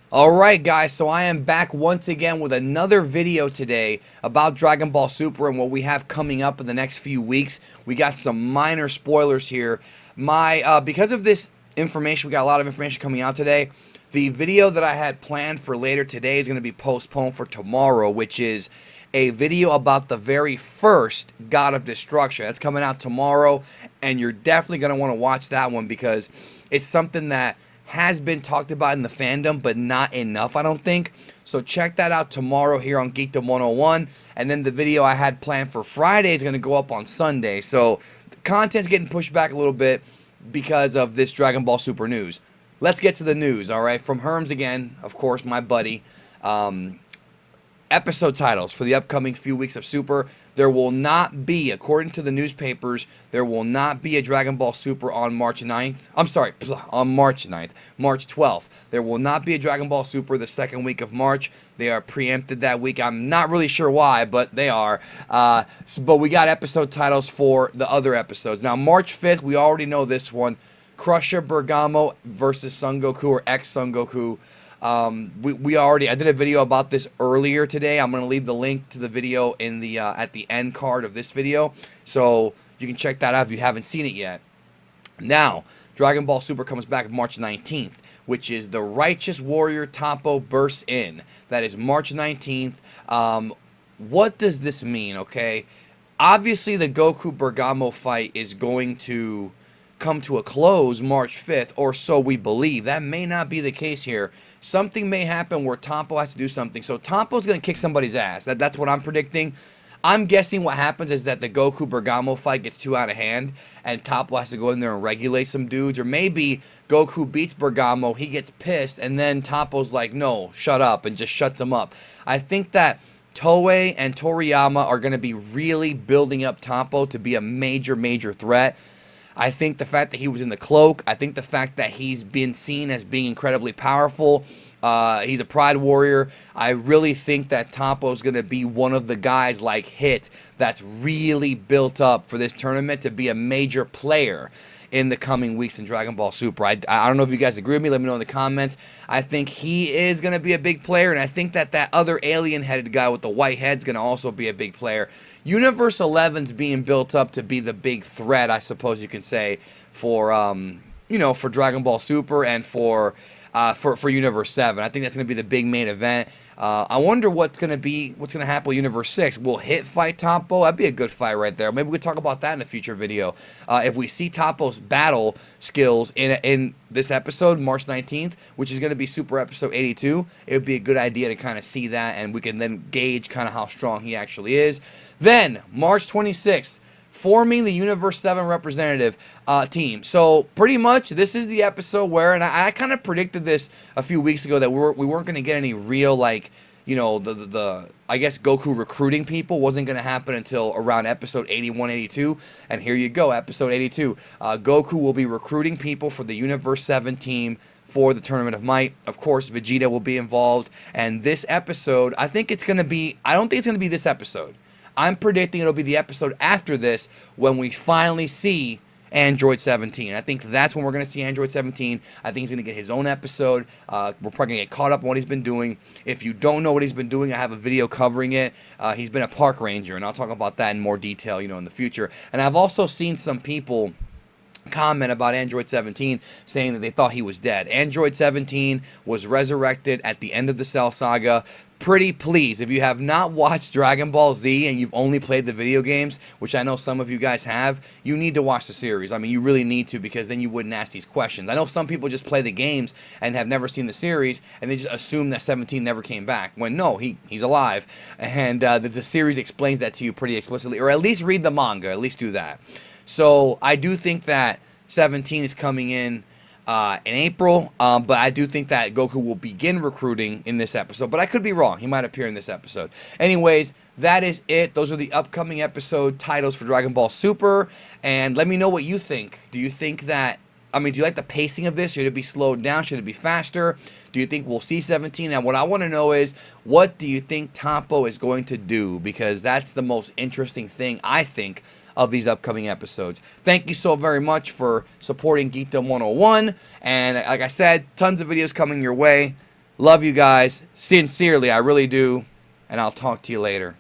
Alright guys, so I am back once again with another video today about Dragon Ball Super and what we have coming up in the next few weeks. We got some minor spoilers here. Because of this information, we got a lot of information coming out today. The video that I had planned for later today is going to be postponed for tomorrow, which is a video about the very first God of Destruction. That's coming out tomorrow, and you're definitely going to want to watch that one because it's something that has been talked about in the fandom, but not enough, I don't think. So check that out tomorrow here on Geekdom 101. And then the video I had planned for Friday is going to go up on Sunday. So the content's getting pushed back a little bit because of this Dragon Ball Super news. Let's get to the news, alright? From Herms again, of course, my buddy. Episode titles for the upcoming few weeks of Super. There will not be, according to the newspapers, there will not be a Dragon Ball Super on March 9th. I'm sorry, on March 9th. March 12th. There will not be a Dragon Ball Super the second week of March. They are preempted that week. I'm not really sure why, but they are. But we got episode titles for the other episodes. Now, March 5th, we already know this one. Crusher Bergamo versus Son Goku or ex-Son Goku. I did a video about this earlier today. I'm going to leave the link to the video in the at the end card of this video, so you can check that out if you haven't seen it yet. Now, Dragon Ball Super comes back March 19th, which is the Righteous Warrior Toppo bursts in. That is March 19th. What does this mean, okay? Obviously, the Goku Bergamo fight is going to come to a close March 5th, or so we believe. That may not be the case here. Something may happen where Toppo has to do something. So Toppo's going to kick somebody's ass. That's what I'm predicting. I'm guessing what happens is that the Goku Bergamo fight gets too out of hand and Toppo has to go in there and regulate some dudes. Or maybe Goku beats Bergamo, he gets pissed, and then Toppo's like, no, shut up, and just shuts him up. I think that Toei and Toriyama are going to be really building up Toppo to be a major, major threat. I think the fact that he was in the cloak, I think the fact that he's been seen as being incredibly powerful, he's a pride warrior. I really think that Toppo's going to be one of the guys like Hit that's really built up for this tournament to be a major player in the coming weeks in Dragon Ball Super. I don't know if you guys agree with me. Let me know in the comments. I think he is going to be a big player, and I think that that other alien-headed guy with the white head's going to also be a big player. Universe 11's being built up to be the big threat, I suppose you can say, for for Dragon Ball Super and for Universe 7. I think that's going to be the big main event. I wonder what's going to happen with Universe 6. Will Hit fight Toppo? That'd be a good fight right there. Maybe we could talk about that in a future video. If we see Toppo's battle skills in this episode, March 19th, which is going to be Super Episode 82, it would be a good idea to kind of see that, and we can then gauge kind of how strong he actually is. Then, March 26th, forming the Universe 7 representative team. So, pretty much, this is the episode where, and I kind of predicted this a few weeks ago, that we weren't going to get any real, like, I guess Goku recruiting people wasn't going to happen until around episode 81, 82. And here you go, episode 82. Goku will be recruiting people for the Universe 7 team for the Tournament of Might. Of course, Vegeta will be involved. And this episode, I don't think it's going to be this episode. I'm predicting it'll be the episode after this when we finally see Android 17. I think that's when we're going to see Android 17. I think he's going to get his own episode. We're probably going to get caught up on what he's been doing. If you don't know what he's been doing, I have a video covering it. He's been a park ranger, and I'll talk about that in more detail, in the future. And I've also seen some people comment about Android 17 saying that they thought he was dead. Android 17 was resurrected at the end of the Cell Saga. Pretty please, if you have not watched Dragon Ball Z and you've only played the video games, which I know some of you guys have, you need to watch the series. I mean, you really need to, because then you wouldn't ask these questions. I know some people just play the games and have never seen the series, and they just assume that 17 never came back, when no, he's alive. And the series explains that to you pretty explicitly, or at least read the manga, at least do that. So I do think that 17 is coming in April, but I do think that Goku will begin recruiting in this episode, but I could be wrong. He might appear in this episode. Anyways, that is it. Those are the upcoming episode titles for Dragon Ball Super, and let me know what you think. Do you think that, do you like the pacing of this? Should it be slowed down? Should it be faster? Do you think we'll see 17? And what I want to know is, what do you think Toppo is going to do? Because that's the most interesting thing, I think, of these upcoming episodes. Thank you so very much for supporting Geekdom 101. And like I said, tons of videos coming your way. Love you guys. Sincerely, I really do. And I'll talk to you later.